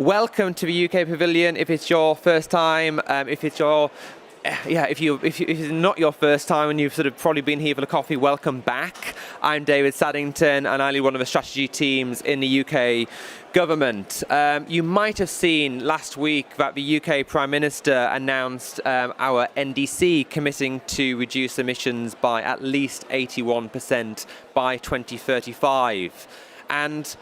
welcome to the UK Pavilion. If it's your first time, if it's not your first time and you've sort of probably been here for the coffee, welcome back. I'm David Saddington and I lead one of the strategy teams in the UK government. You might have seen last week that the UK Prime Minister announced our NDC committing to reduce emissions by at least 81% by 2035. And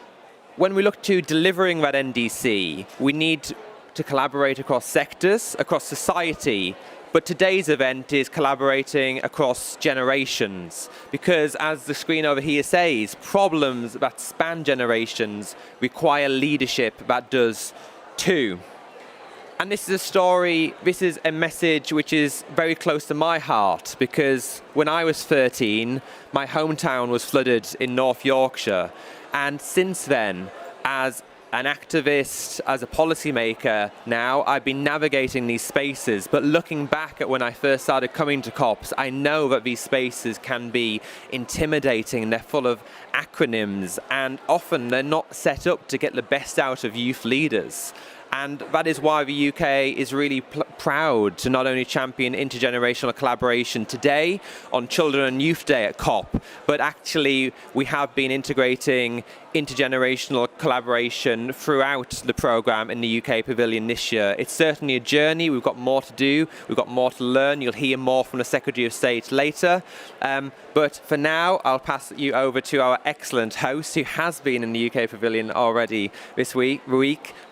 when we look to delivering that NDC, we need to collaborate across sectors, across society. But today's event is collaborating across generations, because as the screen over here says, problems that span generations require leadership that does too. And this is a story, this is a message which is very close to my heart, because when I was 13, my hometown was flooded in North Yorkshire. And since then, as an activist, as a policymaker now, I've been navigating these spaces, but looking back at when I first started coming to COPs, I know that these spaces can be intimidating. They're full of acronyms, and often they're not set up to get the best out of youth leaders. And that is why the UK is really proud to not only champion intergenerational collaboration today on Children and Youth Day at COP, but actually we have been integrating intergenerational collaboration throughout the programme in the UK Pavilion this year. It's certainly a journey. We've got more to do. We've got more to learn. You'll hear more from the Secretary of State later. But for now, I'll pass you over to our excellent host, who has been in the UK Pavilion already this week,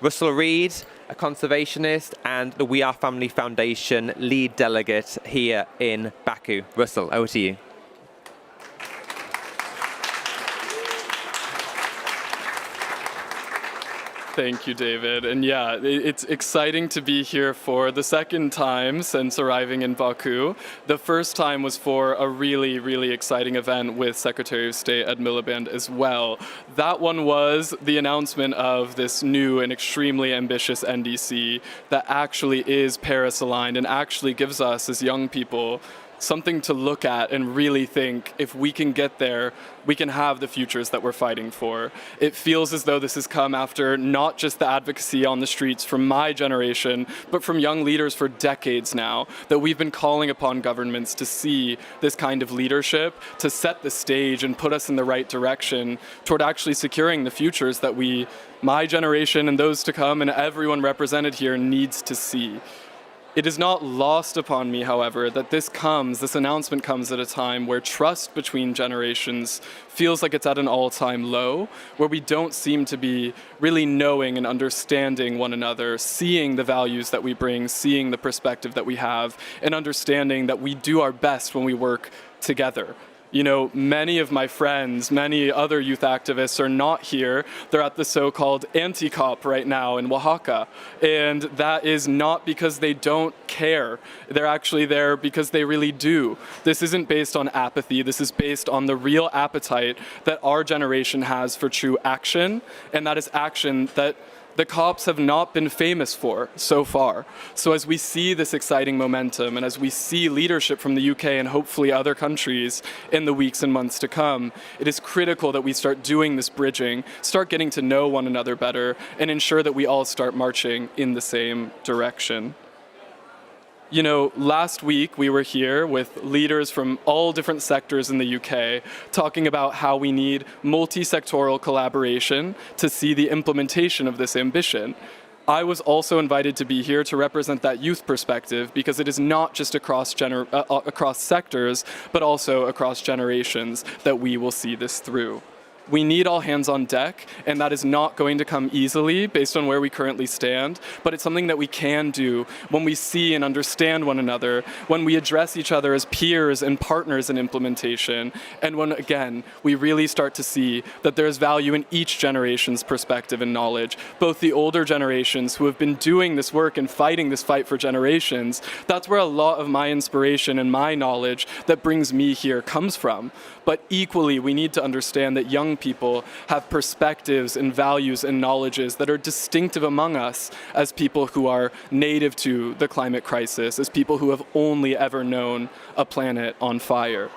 Russell Reid, a conservationist and the We Are Family Foundation lead delegate here in Baku. Russell, over to you. Thank you, David. And yeah, it's exciting to be here for the second time since arriving in Baku. The first time was for a really, really exciting event with Secretary of State Ed Miliband as well. That one was the announcement of this new and extremely ambitious NDC that actually is Paris-aligned and actually gives us as young people something to look at and really think, if we can get there, we can have the futures that we're fighting for. It feels as though this has come after not just the advocacy on the streets from my generation, but from young leaders for decades now, that we've been calling upon governments to see this kind of leadership, to set the stage and put us in the right direction toward actually securing the futures that we, my generation and those to come and everyone represented here, needs to see. It is not lost upon me, however, that this announcement comes at a time where trust between generations feels like it's at an all-time low, where we don't seem to be really knowing and understanding one another, seeing the values that we bring, seeing the perspective that we have, and understanding that we do our best when we work together. You know, many of my friends, many other youth activists are not here. They're at the so-called anti-COP right now in Oaxaca. And that is not because they don't care. They're actually there because they really do. This isn't based on apathy. This is based on the real appetite that our generation has for true action. And that is action that the COPs have not been famous for so far. So as we see this exciting momentum and as we see leadership from the UK and hopefully other countries in the weeks and months to come, it is critical that we start doing this bridging, start getting to know one another better, and ensure that we all start marching in the same direction. You know, last week we were here with leaders from all different sectors in the UK talking about how we need multisectoral collaboration to see the implementation of this ambition. I was also invited to be here to represent that youth perspective because it is not just across sectors, but also across generations that we will see this through. We need all hands on deck, and that is not going to come easily based on where we currently stand, but it's something that we can do when we see and understand one another, when we address each other as peers and partners in implementation, and when, again, we really start to see that there is value in each generation's perspective and knowledge. Both the older generations who have been doing this work and fighting this fight for generations, that's where a lot of my inspiration and my knowledge that brings me here comes from. But equally, we need to understand that young people have perspectives and values and knowledges that are distinctive among us as people who are native to the climate crisis, as people who have only ever known a planet on fire.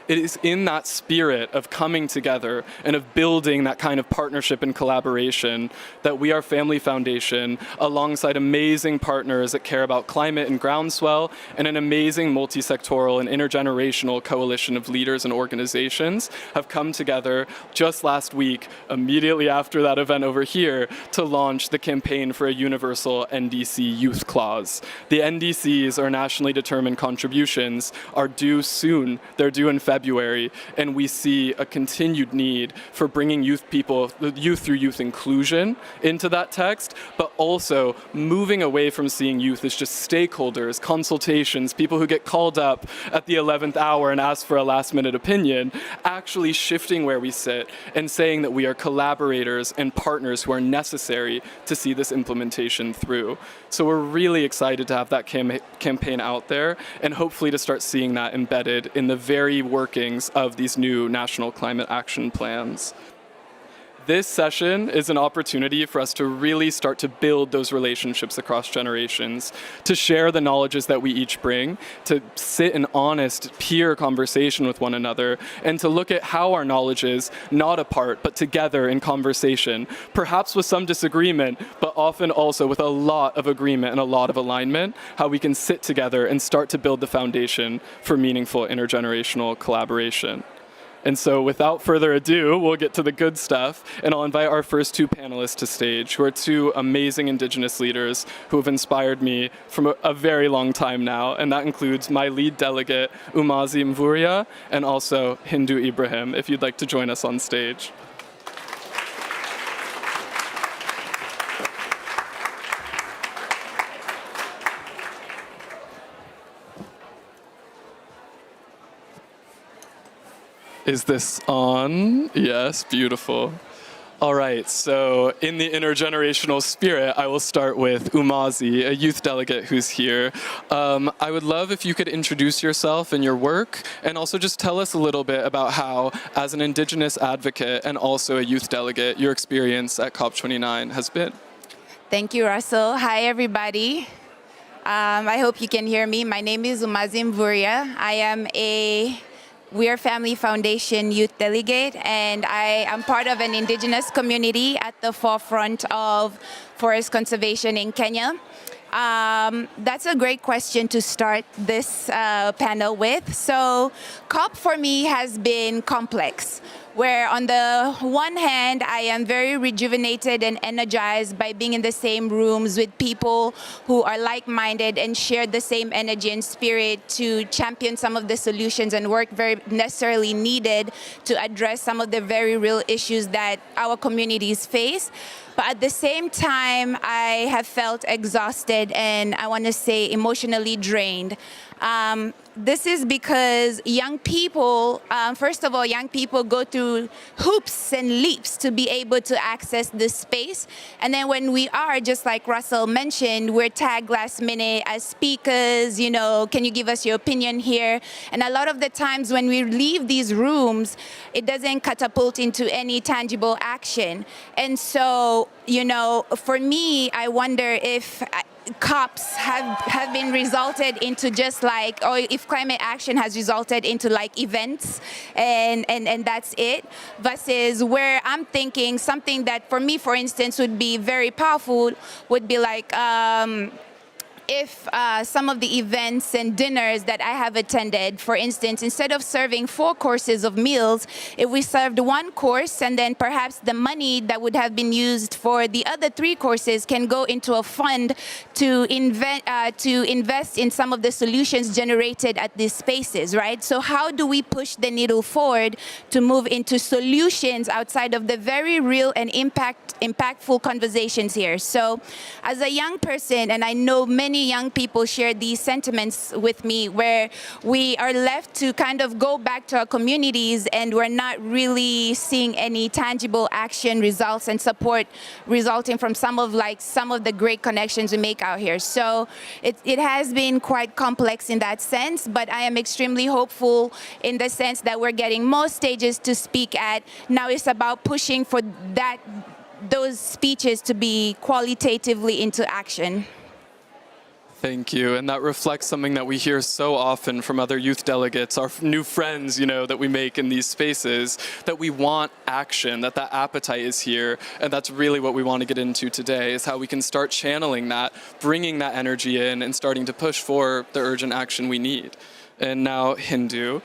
it is in that spirit of coming together and of building that kind of partnership and collaboration that We Are Family Foundation, alongside amazing partners that care about climate and Groundswell, and an amazing multisectoral and intergenerational coalition of leaders and organizations, have come together just last week, immediately after that event over here, to launch the campaign for a universal NDC youth clause. The NDCs, or nationally determined contributions, are due soon. They're due in February, and we see a continued need for bringing youth through youth inclusion into that text, but also moving away from seeing youth as just stakeholders, consultations, people who get called up at the 11th hour and ask for a last-minute opinion, actually shifting where we sit and saying that we are collaborators and partners who are necessary to see this implementation through. So we're really excited to have that campaign out there, and hopefully to start seeing that embedded in the very workings of these new national climate action plans. This session is an opportunity for us to really start to build those relationships across generations, to share the knowledges that we each bring, to sit in honest peer conversation with one another, and to look at how our knowledge is not apart, but together in conversation, perhaps with some disagreement, but often also with a lot of agreement and a lot of alignment, how we can sit together and start to build the foundation for meaningful intergenerational collaboration. And so without further ado, we'll get to the good stuff, and I'll invite our first two panelists to stage, who are two amazing Indigenous leaders who have inspired me from a very long time now, and that includes my lead delegate, Umazi Mvurya, and also Hindu Ibrahim, if you'd like to join us on stage. Is this on? Yes, beautiful. All right, so in the intergenerational spirit, I will start with Umazi, a youth delegate who's here. I would love if you could introduce yourself and your work, and also just tell us a little bit about how, as an Indigenous advocate and also a youth delegate, your experience at COP29 has been. Thank you, Russell. Hi, everybody. I hope you can hear me. My name is Umazi Mvurya. I am a We Are Family Foundation youth delegate, and I am part of an Indigenous community at the forefront of forest conservation in Kenya. That's a great question to start this panel with. So COP for me has been complex, where on the one hand, I am very rejuvenated and energized by being in the same rooms with people who are like-minded and share the same energy and spirit to champion some of the solutions and work very necessarily needed to address some of the very real issues that our communities face. But at the same time, I have felt exhausted and I want to say emotionally drained. This is because young people, first of all, young people go through hoops and leaps to be able to access this space. And then when we are, just like Russell mentioned, we're tagged last minute as speakers, you know, can you give us your opinion here? And a lot of the times when we leave these rooms, it doesn't catapult into any tangible action. And so, you know, for me, I wonder if COPs have been resulted into just like, or if climate action has resulted into like events and that's it, versus where I'm thinking something that for me, for instance, would be very powerful would be like, if some of the events and dinners that I have attended, for instance, instead of serving 4 courses of meals, if we served 1 course and then perhaps the money that would have been used for the other 3 courses can go into a fund to invest in some of the solutions generated at these spaces, right? So how do we push the needle forward to move into solutions outside of the very real and impactful conversations here? So as a young person, and I know many young people share these sentiments with me, where we are left to kind of go back to our communities and we're not really seeing any tangible action results and support resulting from some of the great connections we make out here. So it has been quite complex in that sense, but I am extremely hopeful in the sense that we're getting more stages to speak at. Now it's about pushing for those speeches to be qualitatively into action. Thank you. And that reflects something that we hear so often from other youth delegates, our new friends, that we make in these spaces, that we want action, that appetite is here. And that's really what we want to get into today, is how we can start channeling that, bringing that energy in and starting to push for the urgent action we need. And now, Hindu,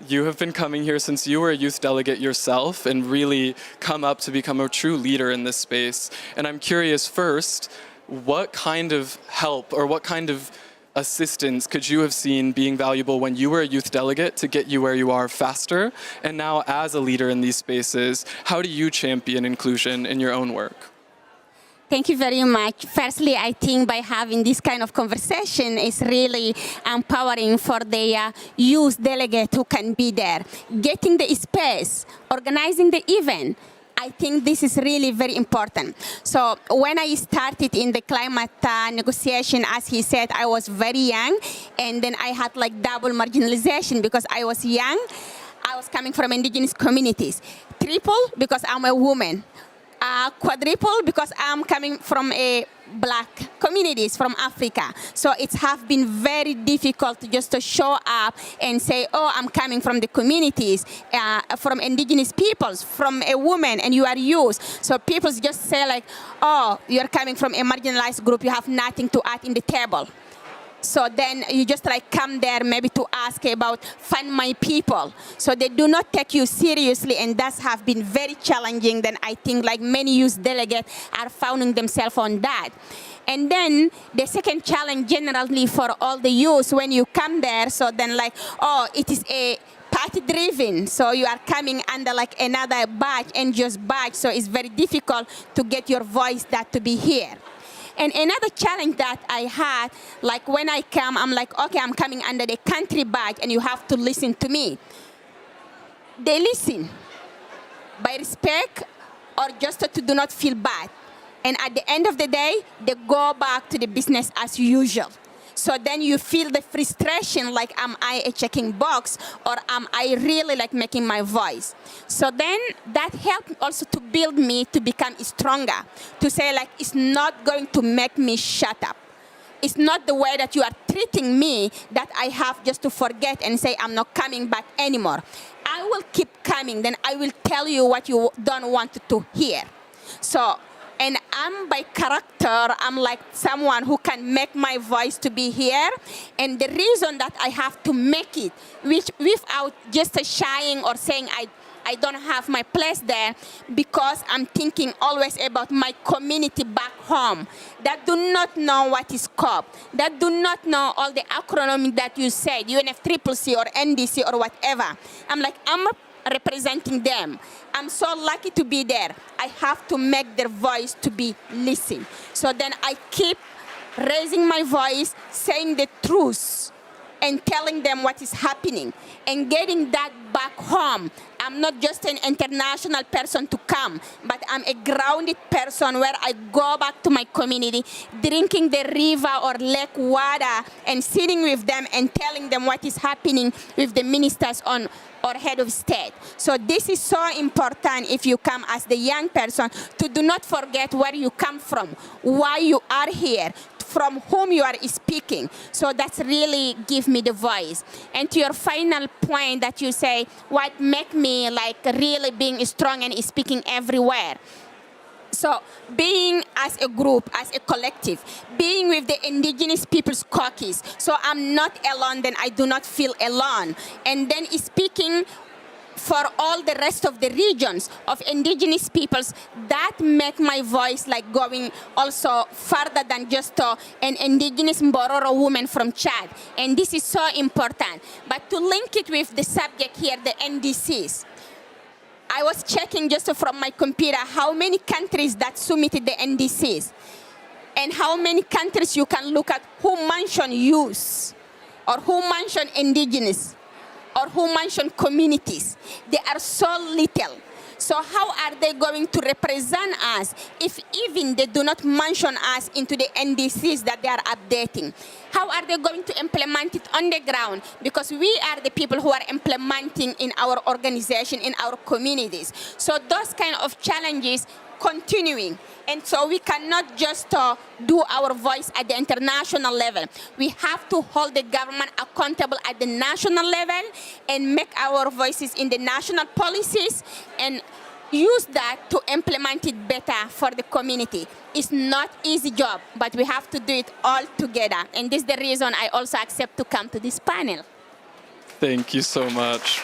you have been coming here since you were a youth delegate yourself and really come up to become a true leader in this space. And I'm curious first, what kind of help or what kind of assistance could you have seen being valuable when you were a youth delegate to get you where you are faster? And now as a leader in these spaces, how do you champion inclusion in your own work? Thank you very much. Firstly, I think by having this kind of conversation is really empowering for the youth delegate who can be there. Getting the space, organizing the event, I think this is really very important. So when I started in the climate negotiation, as he said, I was very young, and then I had like double marginalization because I was young. I was coming from indigenous communities. Triple, because I'm a woman. Quadruple, because I'm coming from a black communities from Africa. So it has been very difficult just to show up and say, oh, I'm coming from the communities, from indigenous peoples, from a woman, and you are youth. So people just say like, oh, you're coming from a marginalized group, you have nothing to add in the table. So then you just like come there maybe to ask about find my people. So they do not take you seriously, and that have been very challenging. Then I think like many youth delegates are finding themselves on that. And then the second challenge generally for all the youth when you come there, so then like, oh, it is a party driven. So you are coming under like another badge, NGO's badge. So it's very difficult to get your voice that to be here. And another challenge that I had, like when I come, I'm like, okay, I'm coming under the country badge and you have to listen to me. They listen by respect or just to do not feel bad. And at the end of the day, they go back to the business as usual. So then you feel the frustration, like, am I a checking box or am I really like making my voice? So then that helped also to build me to become stronger, to say like, it's not going to make me shut up. It's not the way that you are treating me that I have just to forget and say, I'm not coming back anymore. I will keep coming, then I will tell you what you don't want to hear. So, and I'm by character, I'm like someone who can make my voice to be here. And the reason that I have to make it, which without just shying or saying I don't have my place there, because I'm thinking always about my community back home that do not know what is COP, that do not know all the acronyms that you said, UNFCCC or NDC or whatever. I'm like, I'm representing them. I'm so lucky to be there. I have to make their voice to be listened. So then I keep raising my voice, saying the truth, and telling them what is happening, and getting that back home. I'm not just an international person to come, but I'm a grounded person where I go back to my community, drinking the river or lake water, and sitting with them and telling them what is happening with the ministers or head of state. So this is so important if you come as the young person, to do not forget where you come from, why you are here, from whom you are speaking. So that's really give me the voice. And to your final point that you say, what make me like really being strong and speaking everywhere. So being as a group, as a collective, being with the indigenous people's caucus, so I'm not alone, then I do not feel alone. And then speaking for all the rest of the regions of indigenous peoples, that make my voice like going also further than just an indigenous Mbororo woman from Chad. And this is so important. But to link it with the subject here, the NDCs, I was checking just from my computer how many countries that submitted the NDCs and how many countries you can look at who mention youth or who mention indigenous or who mention communities. They are so little. So how are they going to represent us if even they do not mention us into the NDCs that they are updating? How are they going to implement it on the ground? Because we are the people who are implementing in our organization, in our communities. So those kind of challenges continuing. And so we cannot just do our voice at the international level. We have to hold the government accountable at the national level and make our voices in the national policies and use that to implement it better for the community. It's not an easy job, but we have to do it all together. And this is the reason I also accept to come to this panel. Thank you so much.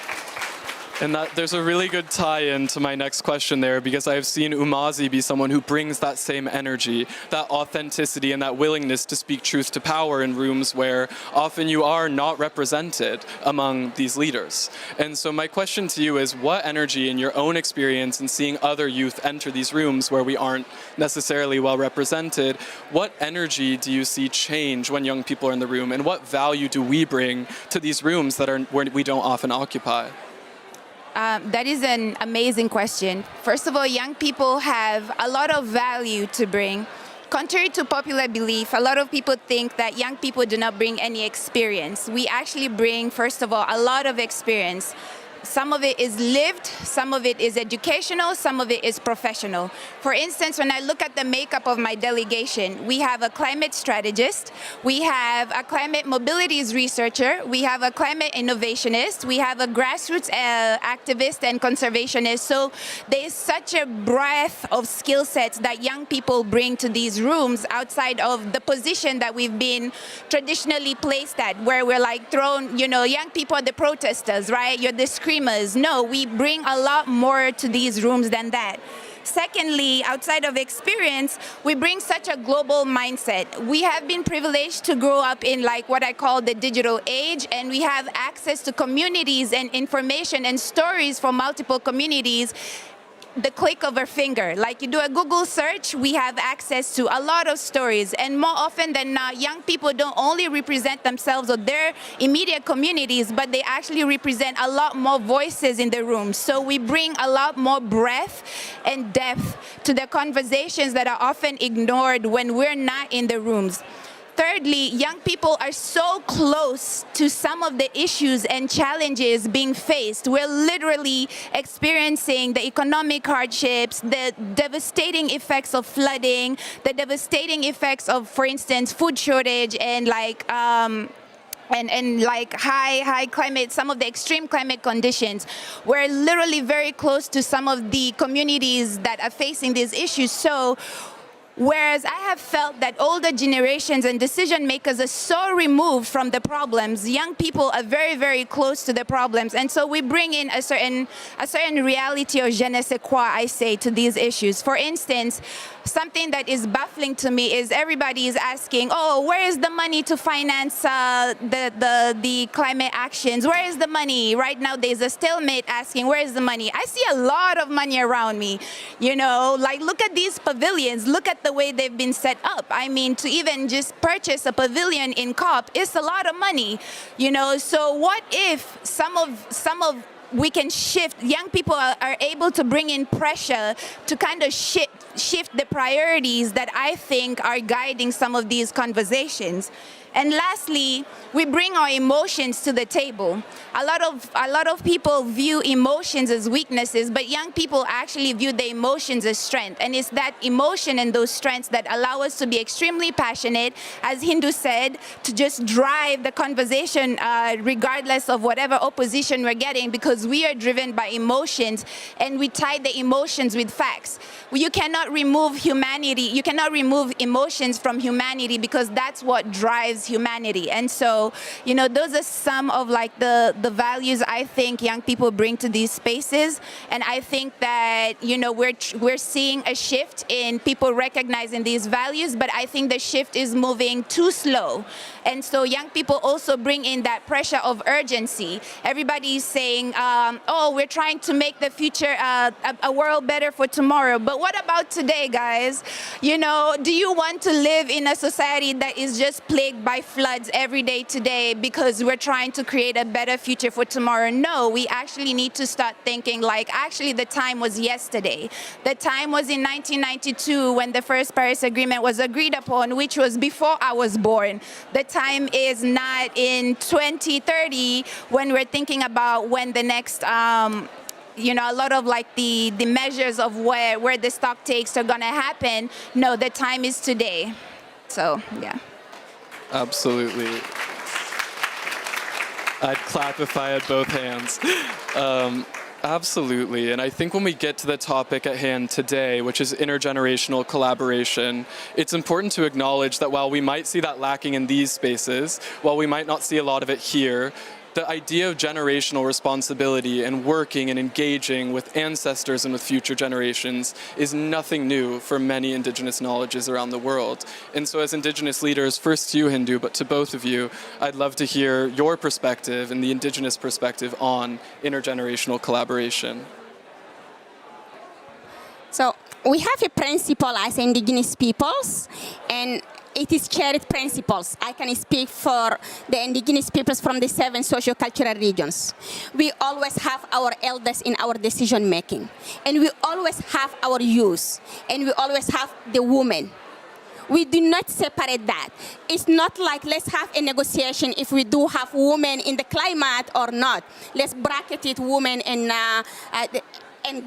And there's a really good tie-in to my next question there, because I've seen Umazi be someone who brings that same energy, that authenticity, and that willingness to speak truth to power in rooms where often you are not represented among these leaders. And so my question to you is, what energy in your own experience in seeing other youth enter these rooms where we aren't necessarily well represented, what energy do you see change when young people are in the room, and what value do we bring to these rooms that are where we don't often occupy? That is an amazing question. First of all, young people have a lot of value to bring. Contrary to popular belief, a lot of people think that young people do not bring any experience. We actually bring, first of all, a lot of experience. Some of it is lived, some of it is educational, some of it is professional. For instance, when I look at the makeup of my delegation, we have a climate strategist, we have a climate mobilities researcher, we have a climate innovationist, we have a grassroots activist and conservationist. So there is such a breadth of skill sets that young people bring to these rooms outside of the position that we've been traditionally placed at, where we're like thrown, you know, young people are the protesters, right? You're the screamers. No, we bring a lot more to these rooms than that. Secondly, outside of experience, we bring such a global mindset. We have been privileged to grow up in like what I call the digital age, and we have access to communities and information and stories from multiple communities. The click of a finger. Like you do a Google search, we have access to a lot of stories. And more often than not, young people don't only represent themselves or their immediate communities, but they actually represent a lot more voices in the room. So we bring a lot more breadth and depth to the conversations that are often ignored when we're not in the rooms. Thirdly, young people are so close to some of the issues and challenges being faced. We're literally experiencing the economic hardships, the devastating effects of flooding, the devastating effects of, for instance, food shortage and like high climate, some of the extreme climate conditions. We're literally very close to some of the communities that are facing these issues. So whereas I have felt that older generations and decision makers are so removed from the problems, young people are very, very close to the problems. And so we bring in a certain reality or je ne sais quoi, I say, to these issues. For instance, something that is baffling to me is everybody is asking, oh, where is the money to finance the climate actions? Where is the money? Right now there's a stalemate asking, where is the money? I see a lot of money around me. You know, like look at these pavilions, look at the way they've been set up. I mean, to even just purchase a pavilion in COP is a lot of money. You know, so what if some of we can shift, young people are able to bring in pressure to kind of shift the priorities that I think are guiding some of these conversations. And lastly, we bring our emotions to the table. A lot of people view emotions as weaknesses, but young people actually view the emotions as strength. And it's that emotion and those strengths that allow us to be extremely passionate, as Hindu said, to just drive the conversation regardless of whatever opposition we're getting, because we are driven by emotions and we tie the emotions with facts. You cannot remove humanity, you cannot remove emotions from humanity, because that's what drives humanity. And so, you know, those are some of like the values I think young people bring to these spaces. And I think that, you know, we're seeing a shift in people recognizing these values, but I think the shift is moving too slow. And so young people also bring in that pressure of urgency. Everybody's saying, oh, we're trying to make the future a world better for tomorrow. But what about today, guys? You know, do you want to live in a society that is just plagued by floods every day today because we're trying to create a better future for tomorrow? No, we actually need to start thinking like, actually the time was yesterday. The time was in 1992 when the first Paris Agreement was agreed upon, which was before I was born. The time is not in 2030 when we're thinking about when the next a lot of like the measures of where the stock takes are gonna happen. No, the time is today. So yeah. Absolutely. I'd clap if I had both hands. Absolutely, and I think when we get to the topic at hand today, which is intergenerational collaboration, it's important to acknowledge that while we might see that lacking in these spaces, while we might not see a lot of it here, the idea of generational responsibility and working and engaging with ancestors and with future generations is nothing new for many Indigenous knowledges around the world. And so as Indigenous leaders, first to you, Hindu, but to both of you, I'd love to hear your perspective and the Indigenous perspective on intergenerational collaboration. So we have a principle as Indigenous peoples, and it is shared principles. I can speak for the Indigenous peoples from the 7 socio-cultural regions. We always have our elders in our decision making, and we always have our youth, and we always have the women. We do not separate that. It's not like let's have a negotiation if we do have women in the climate or not. Let's bracket it women and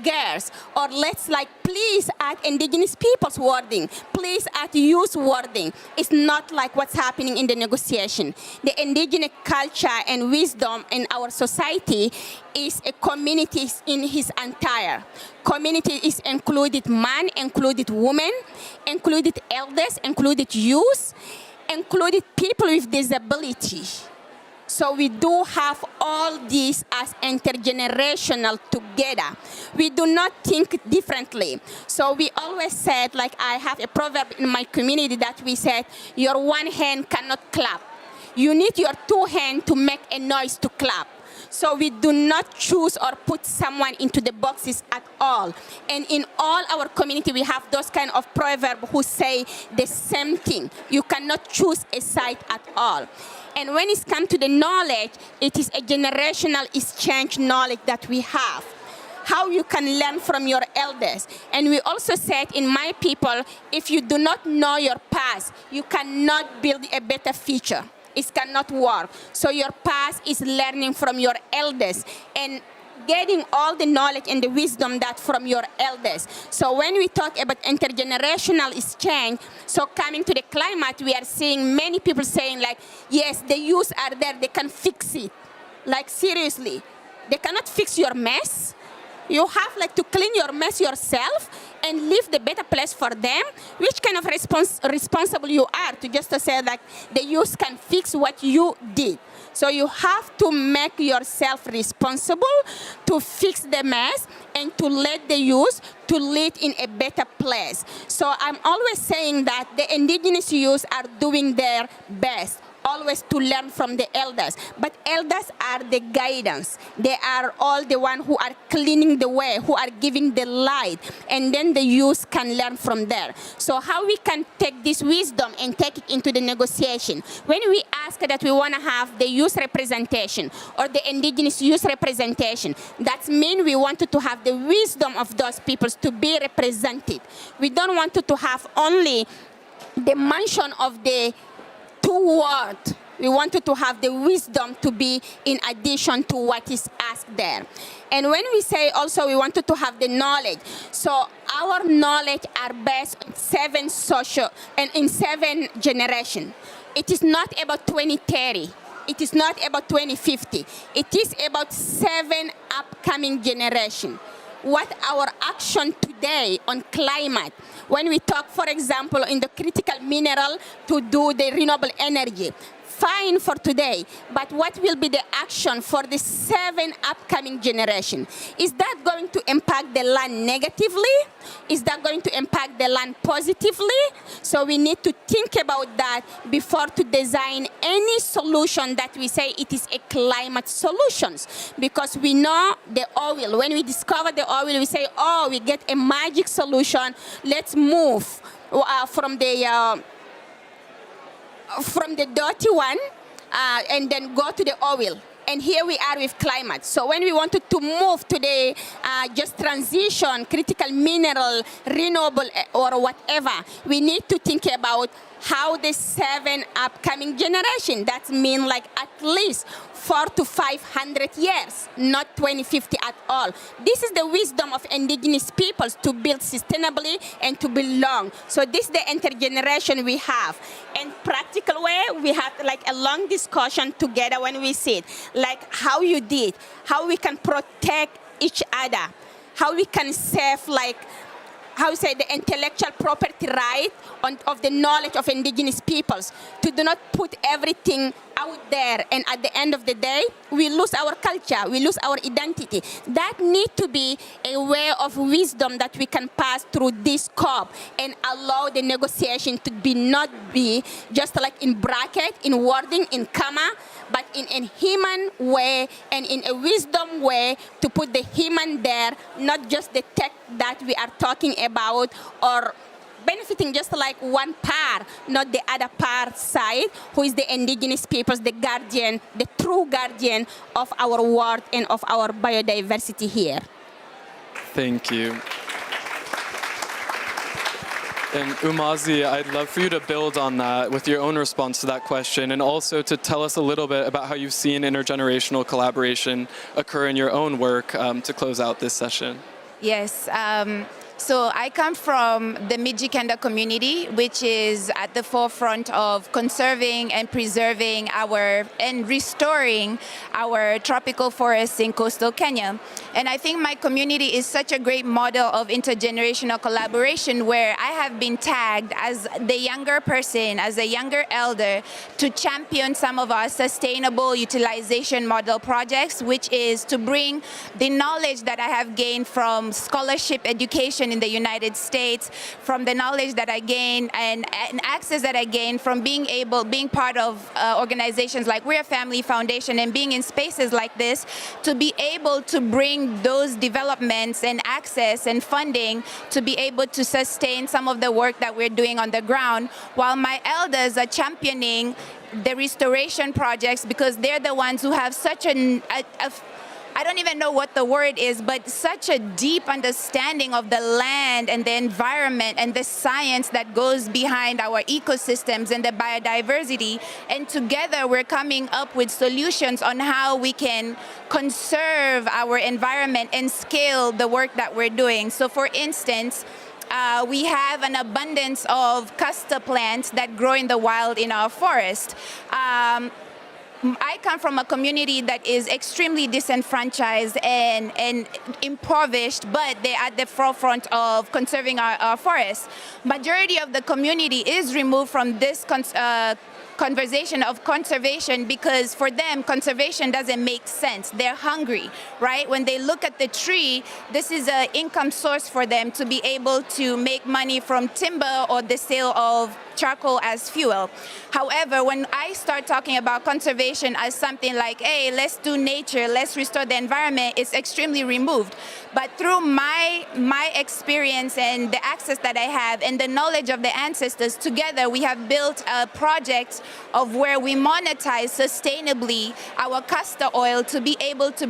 girls, or let's like please add Indigenous people's wording, please add youth wording. It's not like what's happening in the negotiation. The Indigenous culture and wisdom in our society is a community in his entire. Community is included man, included women, included elders, included youth, included people with disability. So we do have all these as intergenerational together. We do not think differently. So we always said, like I have a proverb in my community that we said, your one hand cannot clap. You need your 2 hands to make a noise to clap. So we do not choose or put someone into the boxes at all. And in all our community, we have those kind of proverbs who say the same thing. You cannot choose a side at all. And when it comes to the knowledge, it is a generational exchange knowledge that we have. How you can learn from your elders. And we also said in my people, if you do not know your past, you cannot build a better future. It cannot work. So your past is learning from your elders and getting all the knowledge and the wisdom that from your elders. So when we talk about intergenerational exchange, so coming to the climate, we are seeing many people saying like, yes, the youth are there, they can fix it. Like seriously, they cannot fix your mess. You have like to clean your mess yourself and leave the better place for them. Which kind of responsible you are to just to say like the youth can fix what you did. So you have to make yourself responsible to fix the mess and to let the youth to lead in a better place. So I'm always saying that the Indigenous youth are doing their best, always to learn from the elders. But elders are the guidance. They are all the ones who are cleaning the way, who are giving the light, and then the youth can learn from there. So how we can take this wisdom and take it into the negotiation? When we ask that we want to have the youth representation or the Indigenous youth representation, that means we wanted to have the wisdom of those peoples to be represented. We don't want to have only the mention of the 2 words. We wanted to have the wisdom to be in addition to what is asked there. And when we say also we wanted to have the knowledge, so our knowledge are based on 7 social and in 7 generations. It is not about 2030. It is not about 2050. It is about 7 upcoming generations. What our action today on climate, when we talk, for example, in the critical mineral to do the renewable energy, fine for today, but what will be the action for the 7 upcoming generations? Is that going to impact the land negatively? Is that going to impact the land positively? So we need to think about that before to design any solution that we say it is a climate solutions. Because we know the oil, when we discover the oil, we say, oh, we get a magic solution. Let's move from the dirty one and then go to the oil. And here we are with climate. So when we wanted to move to the just transition, critical mineral, renewable or whatever, we need to think about how the 7 upcoming generation, that means like at least 400 to 500 years, not 2050 at all. This is the wisdom of indigenous peoples to build sustainably and to build long. So this is the intergeneration we have. In practical way, we have like a long discussion together when we sit, like how you did, how we can protect each other, how we can save like, how you say, the intellectual property right of the knowledge of indigenous peoples, to do not put everything out there, and at the end of the day, we lose our culture, we lose our identity. That need to be a way of wisdom that we can pass through this COP and allow the negotiation to be not be just like in bracket, in wording, in comma, but in a human way and in a wisdom way to put the human there, not just the tech that we are talking about or benefiting just like one part, not the other part side, who is the indigenous peoples, the guardian, the true guardian of our world and of our biodiversity here. Thank you. And Umazi, I'd love for you to build on that with your own response to that question, and also to tell us a little bit about how you've seen intergenerational collaboration occur in your own work to close out this session. Yes. So I come from the Mijikenda community, which is at the forefront of conserving and preserving and restoring our tropical forests in coastal Kenya. And I think my community is such a great model of intergenerational collaboration, where I have been tagged as the younger person, as a younger elder, to champion some of our sustainable utilization model projects, which is to bring the knowledge that I have gained from scholarship education in the United States, from the knowledge that I gain and access that I gain from being part of organizations like We're a Family Foundation and being in spaces like this, to be able to bring those developments and access and funding to be able to sustain some of the work that we're doing on the ground, while my elders are championing the restoration projects, because they're the ones who have such I don't even know what the word is, but such a deep understanding of the land and the environment and the science that goes behind our ecosystems and the biodiversity. And together we're coming up with solutions on how we can conserve our environment and scale the work that we're doing. So for instance, we have an abundance of castor plants that grow in the wild in our forest. I come from a community that is extremely disenfranchised and impoverished, but they're at the forefront of conserving our forests. Majority of the community is removed from this conversation of conservation, because for them conservation doesn't make sense. They're hungry, right? When they look at the tree, this is an income source for them to be able to make money from timber or the sale of charcoal as fuel. However, when I start talking about conservation as something like, hey, let's do nature, let's restore the environment, it's extremely removed. But through my experience and the access that I have and the knowledge of the ancestors, together we have built a project of where we monetize sustainably our castor oil to be able to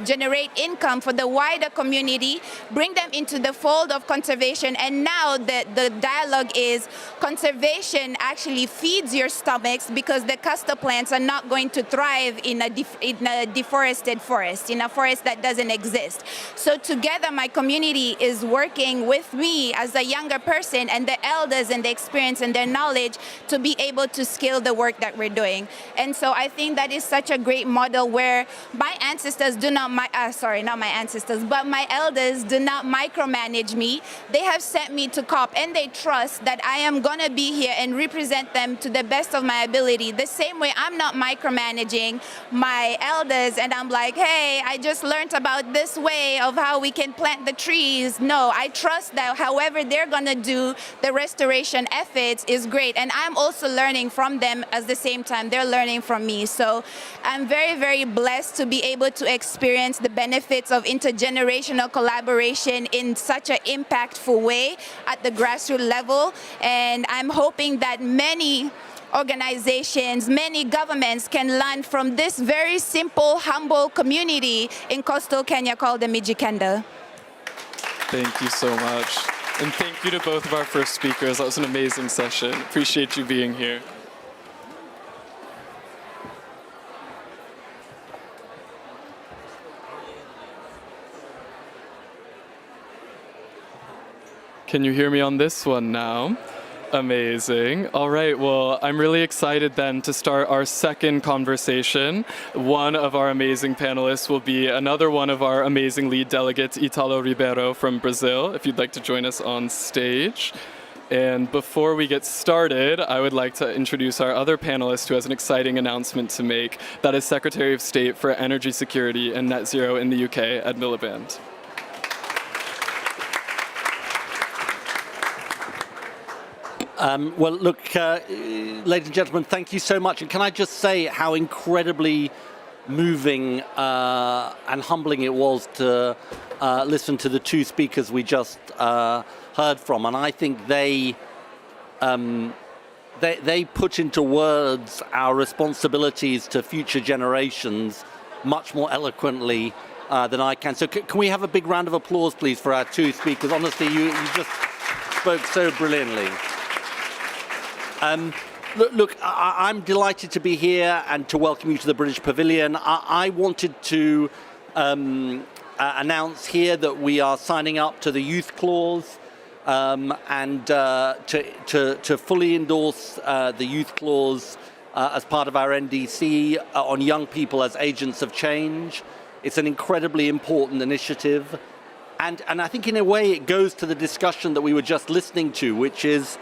generate income for the wider community, bring them into the fold of conservation. And now the dialogue is conservation actually feeds your stomachs, because the castor plants are not going to thrive in a deforested forest, in a forest that doesn't exist. So together my community is working with me as a younger person and the elders and the experience and their knowledge to be able to scale the work that we're doing. And so I think that is such a great model where my ancestors do not, not my ancestors, but my elders do not micromanage me. They have sent me to COP and they trust that I am going to be here and represent them to the best of my ability. The same way I'm not micromanaging my elders and I'm like, hey, I just learned about this way of how we can plant the trees. No, I trust that however they're going to do the restoration efforts is great. And I'm also learning from them at the same time. They're learning from me. So I'm very, very blessed to be able to experience the benefits of intergenerational collaboration in such an impactful way at the grassroots level. And I'm hoping that many organizations, many governments can learn from this very simple, humble community in coastal Kenya called the Mijikenda. Thank you so much. And thank you to both of our first speakers. That was an amazing session. Appreciate you being here. Can you hear me on this one now? Amazing. All right, well, I'm really excited then to start our second conversation. One of our amazing panelists will be another one of our amazing lead delegates, Italo Ribeiro from Brazil, if you'd like to join us on stage. And before we get started, I would like to introduce our other panelist who has an exciting announcement to make. That is Secretary of State for Energy Security and Net Zero in the UK, Ed Miliband. Well, look, ladies and gentlemen, thank you so much. And can I just say how incredibly moving and humbling it was to listen to the two speakers we just heard from. And I think they put into words our responsibilities to future generations much more eloquently than I can. So can we have a big round of applause, please, for our two speakers? Honestly, you just spoke so brilliantly. Look, I'm delighted to be here and to welcome you to the British Pavilion. I wanted to announce here that we are signing up to the Youth Clause and to fully endorse the Youth Clause as part of our NDC on young people as agents of change. It's an incredibly important initiative. And I think in a way it goes to the discussion that we were just listening to, which is,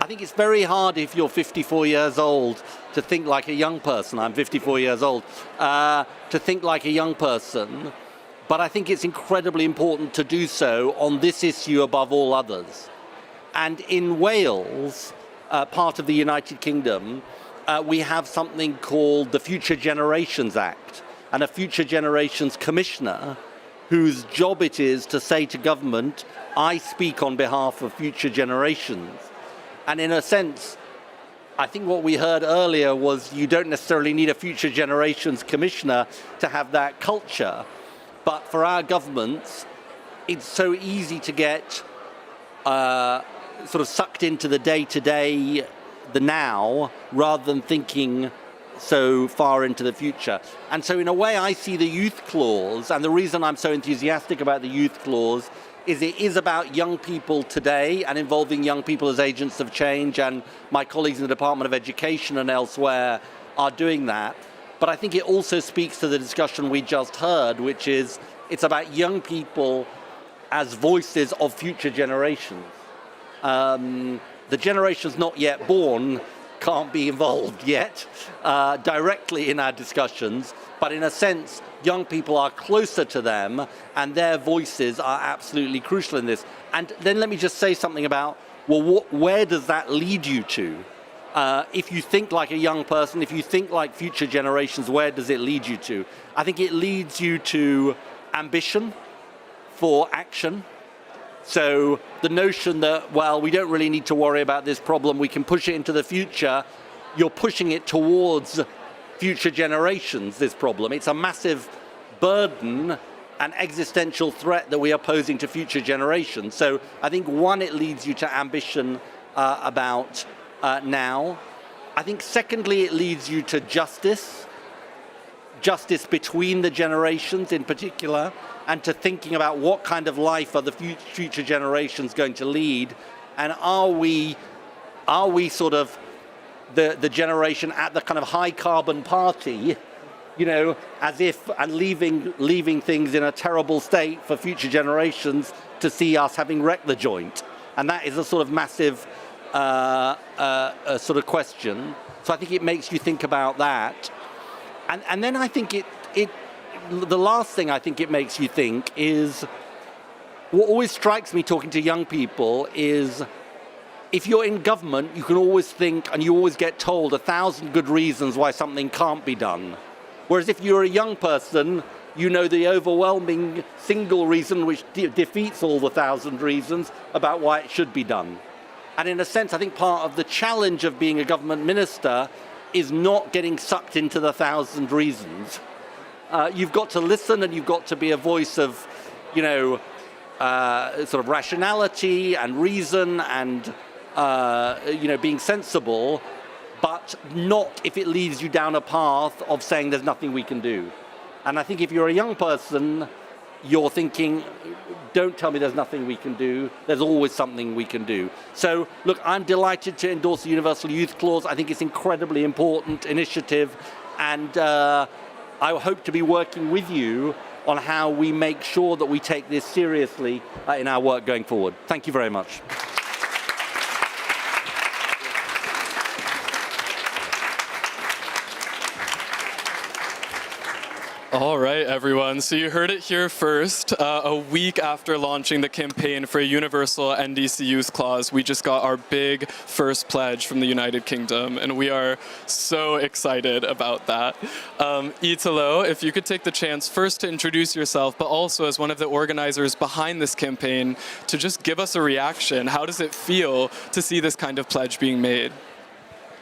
I think it's very hard if you're 54 years old to think like a young person. I'm 54 years old, to think like a young person. But I think it's incredibly important to do so on this issue above all others. And in Wales, part of the United Kingdom, we have something called the Future Generations Act, and a Future Generations Commissioner whose job it is to say to government, I speak on behalf of future generations. And in a sense, I think what we heard earlier was you don't necessarily need a Future Generations Commissioner to have that culture. But for our governments, it's so easy to get sort of sucked into the day-to-day, the now, rather than thinking so far into the future. And so in a way, I see the Youth Clause, and the reason I'm so enthusiastic about the Youth Clause is it is about young people today and involving young people as agents of change, and my colleagues in the Department of Education and elsewhere are doing that. But I think it also speaks to the discussion we just heard, which is it's about young people as voices of future generations. The generations not yet born can't be involved yet directly in our discussions, but in a sense, young people are closer to them and their voices are absolutely crucial in this. And then let me just say something about, well, where does that lead you to? If you think like a young person, if you think like future generations, where does it lead you to? I think it leads you to ambition for action. So the notion that, well, we don't really need to worry about this problem, we can push it into the future, you're pushing it towards future generations, this problem. It's a massive burden and existential threat that we are posing to future generations. So I think, one, it leads you to ambition about now. I think, secondly, it leads you to justice between the generations in particular, and to thinking about what kind of life are the future generations going to lead, and are we sort of the generation at the kind of high carbon party, you know, as if, and leaving things in a terrible state for future generations to see us having wrecked the joint. And that is a sort of massive sort of question. So I think it makes you think about that. And then I think the last thing I think it makes you think is, what always strikes me talking to young people is, if you're in government, you can always think, and you always get told 1,000 good reasons why something can't be done. Whereas if you're a young person, you know the overwhelming single reason which defeats all the 1,000 reasons about why it should be done. And in a sense, I think part of the challenge of being a government minister is not getting sucked into the 1,000 reasons. You've got to listen, and you've got to be a voice of, you know, sort of rationality and reason and, you know, being sensible, but not if it leads you down a path of saying there's nothing we can do. And I think if you're a young person, you're thinking, don't tell me there's nothing we can do. There's always something we can do. So, look, I'm delighted to endorse the Universal Youth Clause. I think it's an incredibly important initiative, and I hope to be working with you on how we make sure that we take this seriously in our work going forward. Thank you very much. All right, everyone. So you heard it here first. A week after launching the campaign for a universal NDC youth clause, we just got our big first pledge from the United Kingdom, and we are so excited about that. Italo, if you could take the chance first to introduce yourself, but also as one of the organizers behind this campaign, to just give us a reaction. How does it feel to see this kind of pledge being made?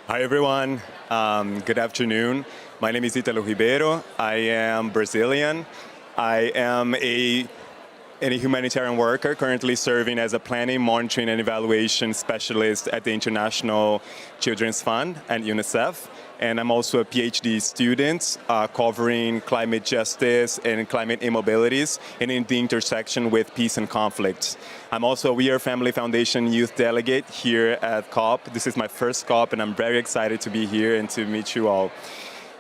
Hi, everyone. Good afternoon. My name is Italo Ribeiro. I am Brazilian. I am a humanitarian worker currently serving as a planning, monitoring, and evaluation specialist at the International Children's Fund and UNICEF. And I'm also a PhD student covering climate justice and climate immobilities and in the intersection with peace and conflict. I'm also a We Are Family Foundation youth delegate here at COP. This is my first COP, and I'm very excited to be here and to meet you all.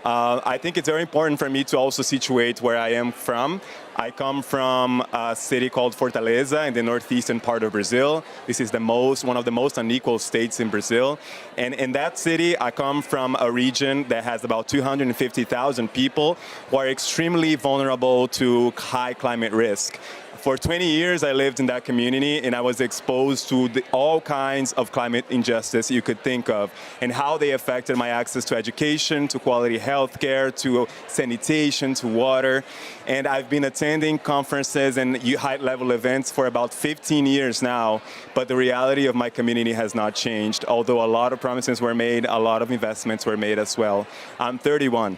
I think it's very important for me to also situate where I am from. I come from a city called Fortaleza in the northeastern part of Brazil. This is one of the most unequal states in Brazil. And in that city, I come from a region that has about 250,000 people who are extremely vulnerable to high climate risk. For 20 years, I lived in that community, and I was exposed to all kinds of climate injustice you could think of, and how they affected my access to education, to quality health care, to sanitation, to water. And I've been attending conferences and high-level events for about 15 years now, but the reality of my community has not changed, although a lot of promises were made, a lot of investments were made as well. I'm 31.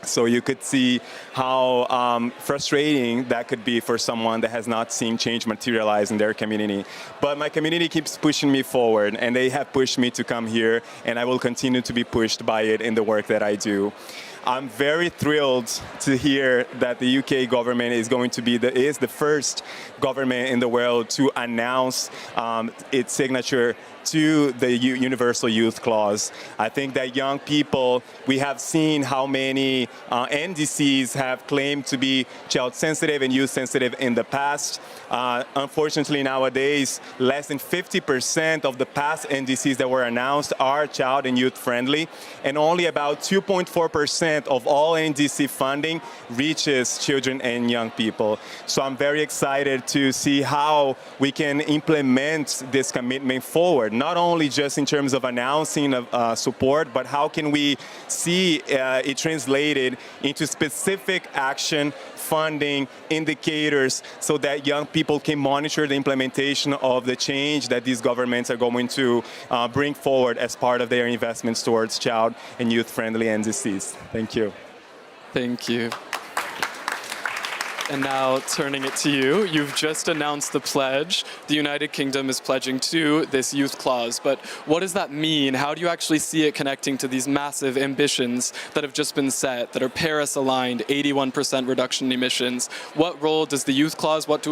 So you could see how frustrating that could be for someone that has not seen change materialize in their community. But my community keeps pushing me forward, and they have pushed me to come here, and I will continue to be pushed by it in the work that I do. I'm very thrilled to hear that the UK government is going to be the first government in the world to announce its signature to the Universal Youth Clause. I think that young people, we have seen how many NDCs have claimed to be child sensitive and youth sensitive in the past. Unfortunately, nowadays, less than 50% of the past NDCs that were announced are child and youth friendly, and only about 2.4% of all NDC funding reaches children and young people. So I'm very excited to see how we can implement this commitment forward, not only just in terms of announcing support, but how can we see it translated into specific action, funding, indicators, so that young people can monitor the implementation of the change that these governments are going to bring forward as part of their investments towards child and youth-friendly NDCs. Thank you. Thank you. And now turning it to you, you've just announced the pledge. The United Kingdom is pledging to this youth clause, but what does that mean? How do you actually see it connecting to these massive ambitions that have just been set, that are Paris-aligned, 81% reduction in emissions? What role does the youth clause, what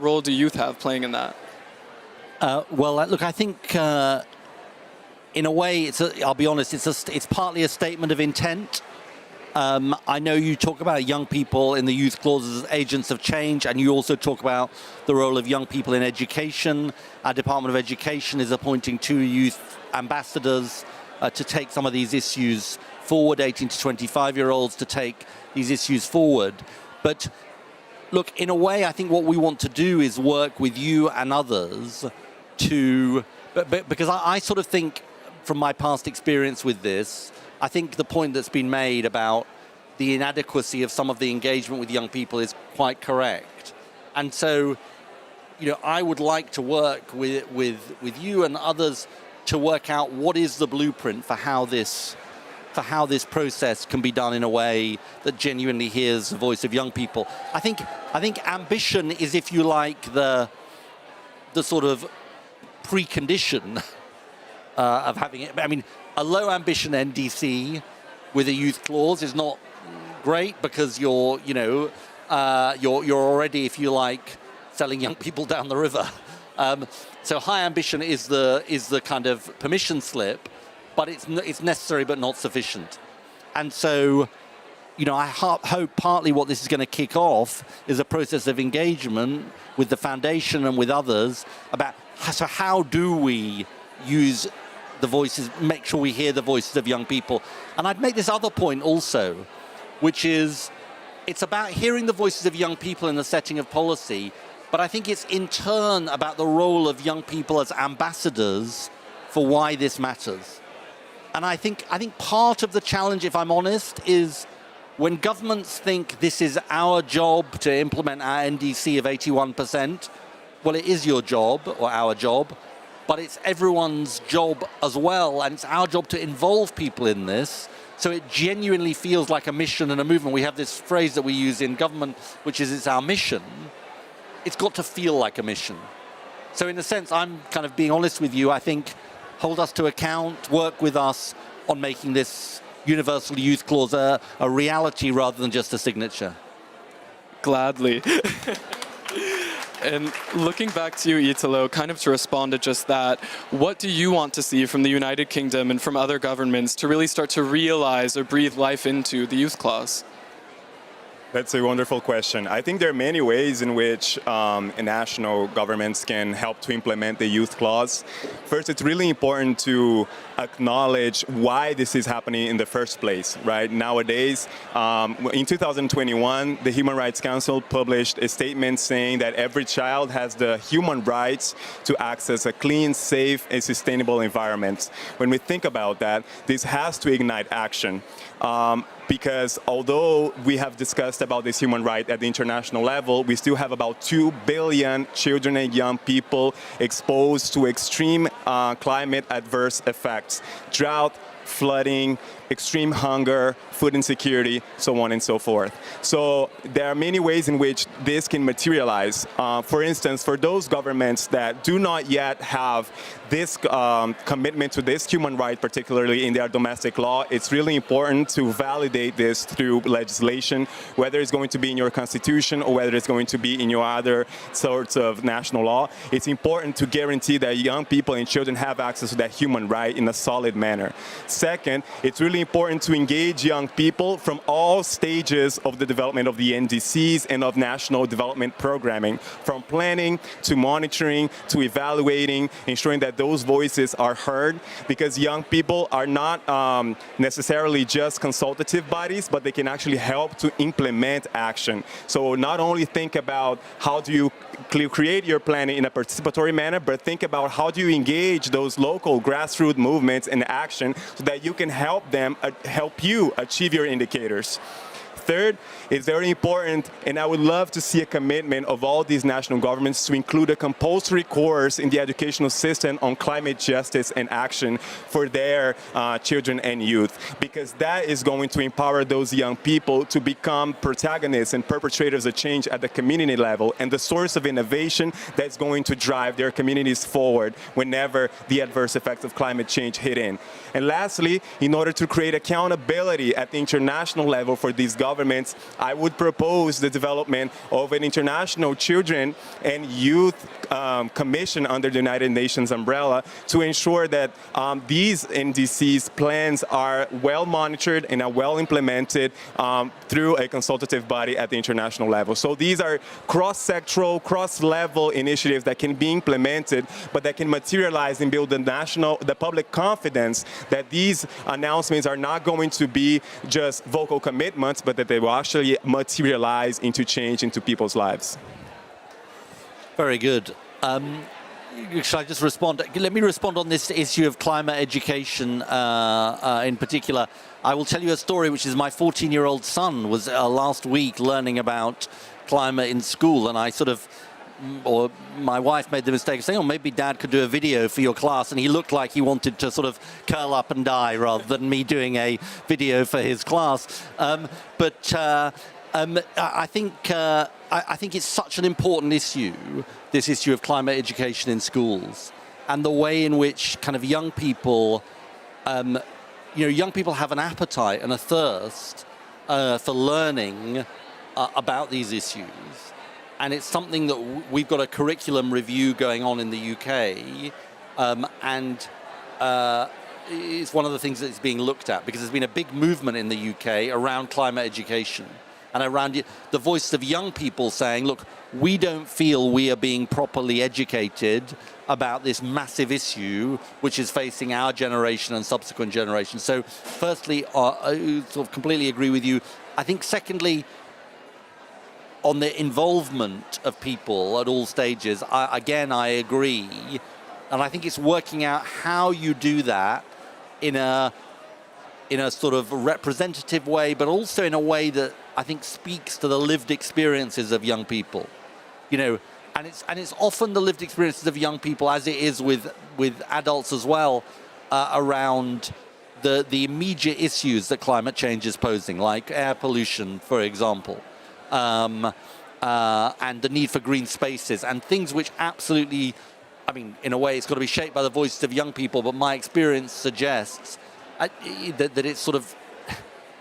role do youth have playing in that? Well, look, I think in a way, I'll be honest, it's partly a statement of intent. I know you talk about young people in the youth clauses as agents of change, and you also talk about the role of young people in education. Our Department of Education is appointing 2 youth ambassadors to take some of these issues forward, 18 to 25-year-olds to take these issues forward. But look, in a way, I think what we want to do is work with you and others because I sort of think, from my past experience with this, I think the point that's been made about the inadequacy of some of the engagement with young people is quite correct. And so, I would like to work with you and others to work out what is the blueprint for how this process can be done in a way that genuinely hears the voice of young people. I think ambition is, if you like, the sort of precondition of having it. I mean, a low ambition NDC with a youth clause is not great because you're, you're already, if you like, selling young people down the river. So high ambition is the kind of permission slip, but it's necessary but not sufficient. And so, I hope partly what this is going to kick off is a process of engagement with the foundation and with others about how do we use the voices, make sure we hear the voices of young people. And I'd make this other point also, which is it's about hearing the voices of young people in the setting of policy, but I think it's in turn about the role of young people as ambassadors for why this matters. And I think part of the challenge, if I'm honest, is when governments think this is our job to implement our NDC of 81%, well, it is your job or our job, but it's everyone's job as well, and it's our job to involve people in this, so it genuinely feels like a mission and a movement. We have this phrase that we use in government, which is it's our mission. It's got to feel like a mission. So in a sense, I'm kind of being honest with you. I think hold us to account, work with us on making this universal youth clause a reality rather than just a signature. Gladly. And looking back to you, Italo, kind of to respond to just that, what do you want to see from the United Kingdom and from other governments to really start to realize or breathe life into the youth clause? That's a wonderful question. I think there are many ways in which national governments can help to implement the youth clause. First, it's really important to acknowledge why this is happening in the first place, right? Nowadays, in 2021, the Human Rights Council published a statement saying that every child has the human rights to access a clean, safe, and sustainable environment. When we think about that, this has to ignite action. Because although we have discussed about this human right at the international level, we still have about 2 billion children and young people exposed to extreme climate adverse effects, drought, flooding, extreme hunger, food insecurity, so on and so forth. So there are many ways in which this can materialize. For instance, for those governments that do not yet have this commitment to this human right, particularly in their domestic law, it's really important to validate this through legislation, whether it's going to be in your constitution or whether it's going to be in your other sorts of national law. It's important to guarantee that young people and children have access to that human right in a solid manner. Second, it's really important to engage young people from all stages of the development of the NDCs and of national development programming, from planning to monitoring to evaluating, ensuring that those voices are heard, because young people are not necessarily just consultative bodies, but they can actually help to implement action. So not only think about how do you create your planning in a participatory manner, but think about how do you engage those local grassroots movements in action so that you can help them, help you achieve your indicators. Third, it's very important, and I would love to see a commitment of all these national governments to include a compulsory course in the educational system on climate justice and action for their children and youth, because that is going to empower those young people to become protagonists and perpetrators of change at the community level, and the source of innovation that's going to drive their communities forward whenever the adverse effects of climate change hit in. And lastly, in order to create accountability at the international level for these governments, I would propose the development of an international children and youth commission under the United Nations umbrella to ensure that these NDCs plans are well monitored and are well implemented through a consultative body at the international level. So these are cross-sectoral, cross-level initiatives that can be implemented, but that can materialize and build the public confidence that these announcements are not going to be just vocal commitments, but that they will actually materialize into change into people's lives. Very good. Should I just respond? Let me respond on this issue of climate education in particular. I will tell you a story, which is my 14-year-old son was last week learning about climate in school, and I sort of, or my wife made the mistake of saying, oh, maybe Dad could do a video for your class, and he looked like he wanted to sort of curl up and die rather than me doing a video for his class. I think it's such an important issue, this issue of climate education in schools, and the way in which kind of young people, young people have an appetite and a thirst for learning about these issues. And it's something that we've got a curriculum review going on in the UK, and it's one of the things that's being looked at, because there's been a big movement in the UK around climate education and around the voice of young people saying, look, we don't feel we are being properly educated about this massive issue which is facing our generation and subsequent generations. So firstly, I sort of completely agree with you. I think secondly, on the involvement of people at all stages, I agree. And I think it's working out how you do that in a sort of representative way, but also in a way that I think speaks to the lived experiences of young people. You know, and it's often the lived experiences of young people, as it is with adults as well, around the immediate issues that climate change is posing, like air pollution, for example. And the need for green spaces and things which absolutely, I mean, in a way, it's got to be shaped by the voices of young people, but my experience suggests that it's sort of,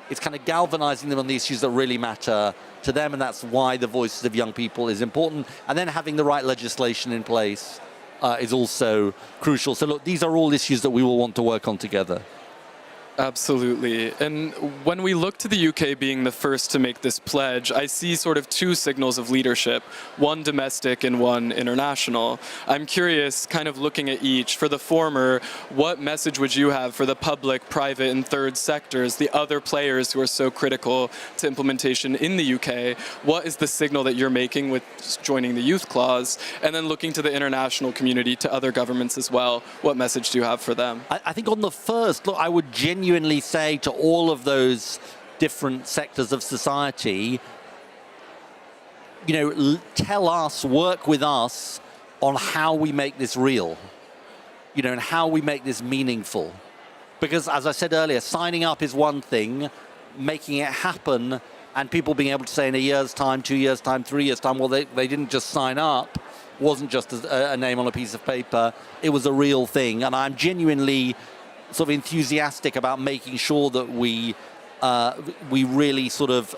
it's kind of galvanizing them on the issues that really matter to them, and that's why the voices of young people is important. And then having the right legislation in place is also crucial. So look, these are all issues that we will want to work on together. Absolutely. And when we look to the UK being the first to make this pledge, I see sort of two signals of leadership, one domestic and one international. I'm curious, kind of looking at each, for the former, what message would you have for the public, private, and third sectors, the other players who are so critical to implementation in the UK? What is the signal that you're making with joining the Youth Clause? And then looking to the international community, to other governments as well, what message do you have for them? I think on the first, look, I would genuinely say to all of those different sectors of society, you know, tell us, work with us on how we make this real, you know, and how we make this meaningful. Because as I said earlier, signing up is one thing, making it happen and people being able to say in a year's time, 2 years' time, 3 years' time, well, they didn't just sign up, wasn't just a name on a piece of paper, it was a real thing. And I'm genuinely sort of enthusiastic about making sure that we really sort of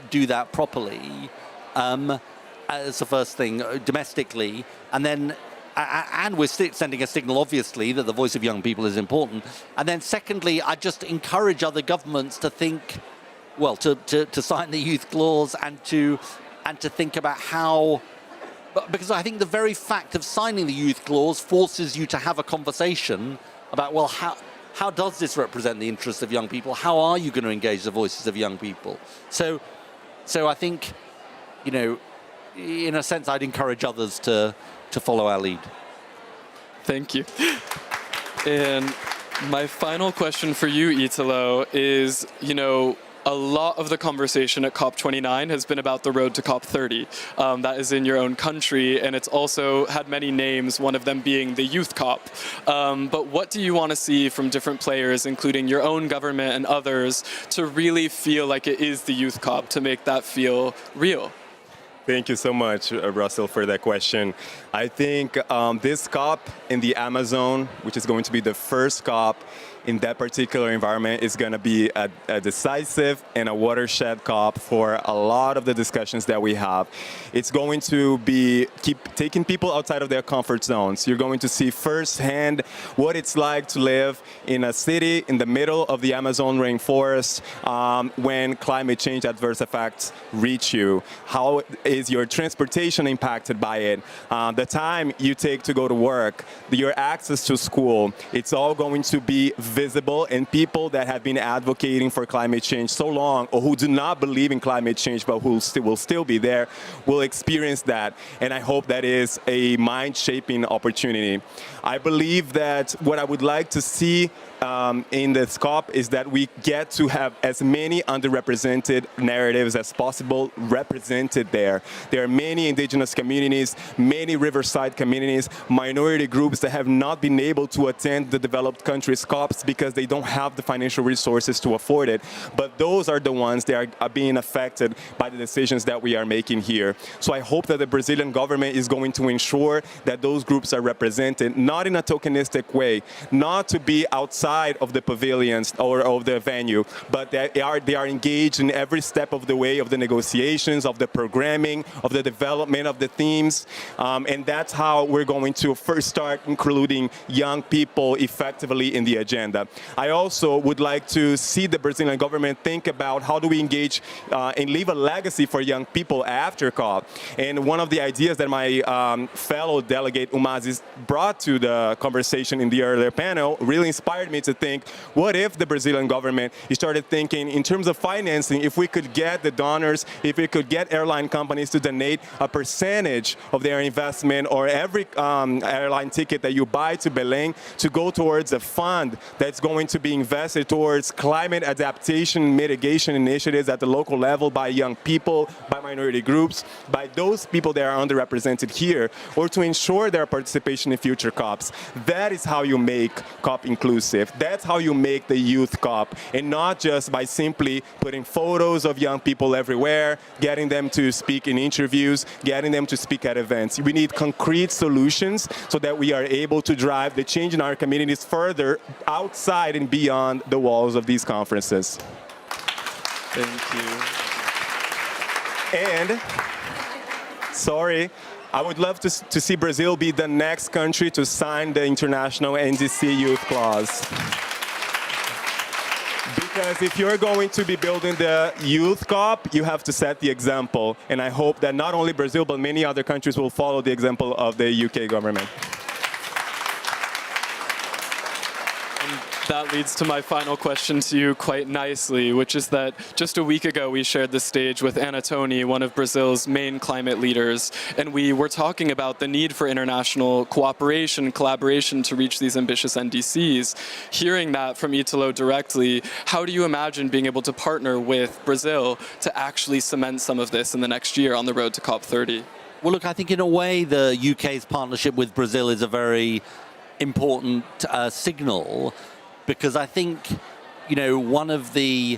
do that properly. As the first thing, domestically, and then and we're sending a signal, obviously, that the voice of young people is important. And then secondly, I just encourage other governments to think, well, to sign the Youth Clause and to think about how. Because I think the very fact of signing the Youth Clause forces you to have a conversation about, well, how does this represent the interests of young people? How are you going to engage the voices of young people? So I think, you know, in a sense, I'd encourage others to follow our lead. Thank you. And my final question for you, Italo, is, you know, a lot of the conversation at COP29 has been about the road to COP30. That is in your own country, and it's also had many names, one of them being the Youth COP. But what do you want to see from different players, including your own government and others, to really feel like it is the Youth COP, to make that feel real? Thank you so much, Russell, for that question. I think this COP in the Amazon, which is going to be the first COP in that particular environment, is going to be a decisive and a watershed COP for a lot of the discussions that we have. It's going to be keep taking people outside of their comfort zones. You're going to see firsthand what it's like to live in a city in the middle of the Amazon rainforest when climate change adverse effects reach you. How is your transportation impacted by it? The time you take to go to work, your access to school, it's all going to be visible, and people that have been advocating for climate change so long, or who do not believe in climate change but who will still be there, will experience that. And I hope that is a mind-shaping opportunity. I believe that what I would like to see in this COP is that we get to have as many underrepresented narratives as possible represented there. There are many indigenous communities, many riverside communities, minority groups that have not been able to attend the developed countries' COPs because they don't have the financial resources to afford it. But those are the ones that are being affected by the decisions that we are making here. So I hope that the Brazilian government is going to ensure that those groups are represented, not in a tokenistic way, not to be outside outside of the pavilions or of the venue, but they are engaged in every step of the way of the negotiations, of the programming, of the development of the themes, and that's how we're going to first start including young people effectively in the agenda. I also would like to see the Brazilian government think about how do we engage and leave a legacy for young people after COP. And one of the ideas that my fellow delegate Umazis brought to the conversation in the earlier panel really inspired me to think, what if the Brazilian government started thinking in terms of financing, if we could get the donors, if we could get airline companies to donate a percentage of their investment or every airline ticket that you buy to Belem to go towards a fund that's going to be invested towards climate adaptation mitigation initiatives at the local level by young people, by minority groups, by those people that are underrepresented here, or to ensure their participation in future COPs. That is how you make COP inclusive. That's how you make the youth COP, and not just by simply putting photos of young people everywhere, getting them to speak in interviews, getting them to speak at events. We need concrete solutions so that we are able to drive the change in our communities further outside and beyond the walls of these conferences. Thank you. And, sorry, I would love to see Brazil be the next country to sign the international NDC Youth Clause. Because if you're going to be building the youth COP, you have to set the example. And I hope that not only Brazil, but many other countries will follow the example of the UK government. That leads to my final question to you quite nicely, which is that just a week ago we shared the stage with Anatoni, one of Brazil's main climate leaders, and we were talking about the need for international cooperation, collaboration to reach these ambitious NDCs. Hearing that from Italo directly, how do you imagine being able to partner with Brazil to actually cement some of this in the next year on the road to COP30? Well, look, I think in a way the UK's partnership with Brazil is a very important signal, because I think, you know, one of the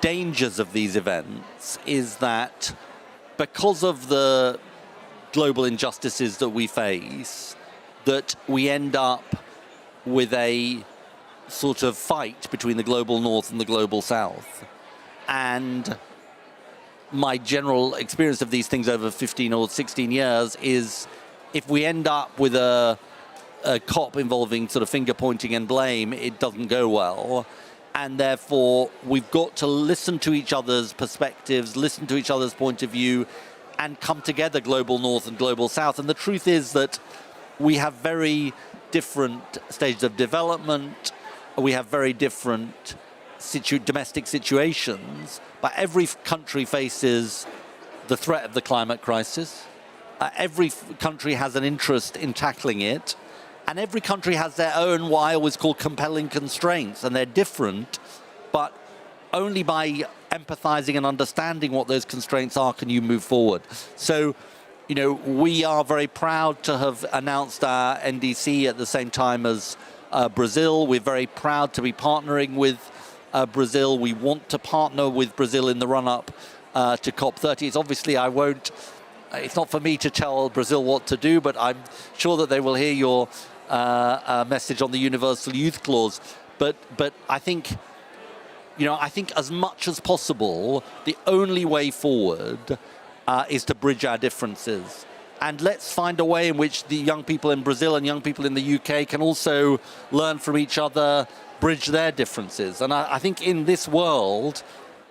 dangers of these events is that because of the global injustices that we face, that we end up with a sort of fight between the global north and the global south. And my general experience of these things over 15 or 16 years is if we end up with a COP involving sort of finger pointing and blame, it doesn't go well. And therefore, we've got to listen to each other's perspectives, listen to each other's point of view, and come together, global north and global south. And the truth is that we have very different stages of development. We have very different domestic situations. But every country faces the threat of the climate crisis. Every country has an interest in tackling it. And every country has their own, what I always call compelling constraints, and they're different, but only by empathizing and understanding what those constraints are can you move forward. So, you know, we are very proud to have announced our NDC at the same time as Brazil. We're very proud to be partnering with Brazil. We want to partner with Brazil in the run-up to COP30. It's obviously, it's not for me to tell Brazil what to do, but I'm sure that they will hear your message on the Universal Youth Clause. But I think, you know, I think as much as possible, the only way forward is to bridge our differences. And let's find a way in which the young people in Brazil and young people in the UK can also learn from each other, bridge their differences. And I think in this world,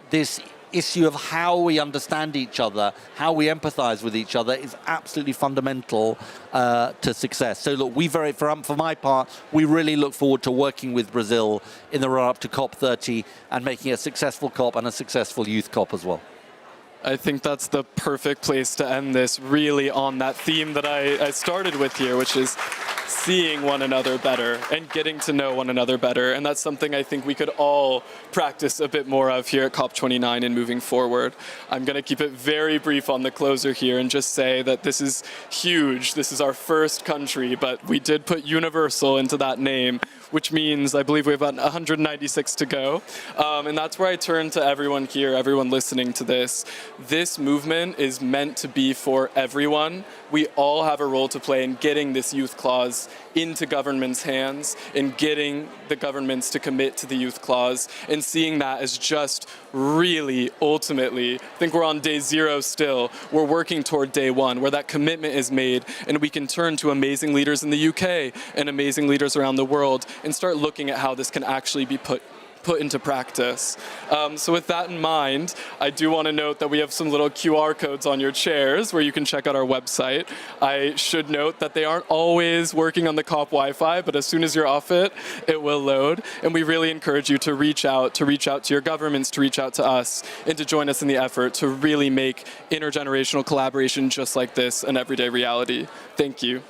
this issue of how we understand each other, how we empathize with each other is absolutely fundamental to success. So look, for my part, we really look forward to working with Brazil in the run-up to COP30 and making a successful COP and a successful youth COP as well. I think that's the perfect place to end this, really on that theme that I started with here, which is seeing one another better and getting to know one another better. And that's something I think we could all practice a bit more of here at COP29 and moving forward. I'm going to keep it very brief on the closer here and just say that this is huge. This is our first country, but we did put universal into that name, which means I believe we have about 196 to go. And that's where I turn to everyone here, everyone listening to this. This movement is meant to be for everyone. We all have a role to play in getting this youth clause tools into governments' hands and getting the governments to commit to the youth clause and seeing that as just really ultimately, I think we're on day 0 still, we're working toward day 1 where that commitment is made and we can turn to amazing leaders in the UK and amazing leaders around the world and start looking at how this can actually be put into practice. So with that in mind, I do want to note that we have some little QR codes on your chairs where you can check out our website. I should note that they aren't always working on the COP Wi-Fi, but as soon as you're off it, it will load. And we really encourage you to reach out to your governments, to reach out to us, and to join us in the effort to really make intergenerational collaboration just like this an everyday reality. Thank you.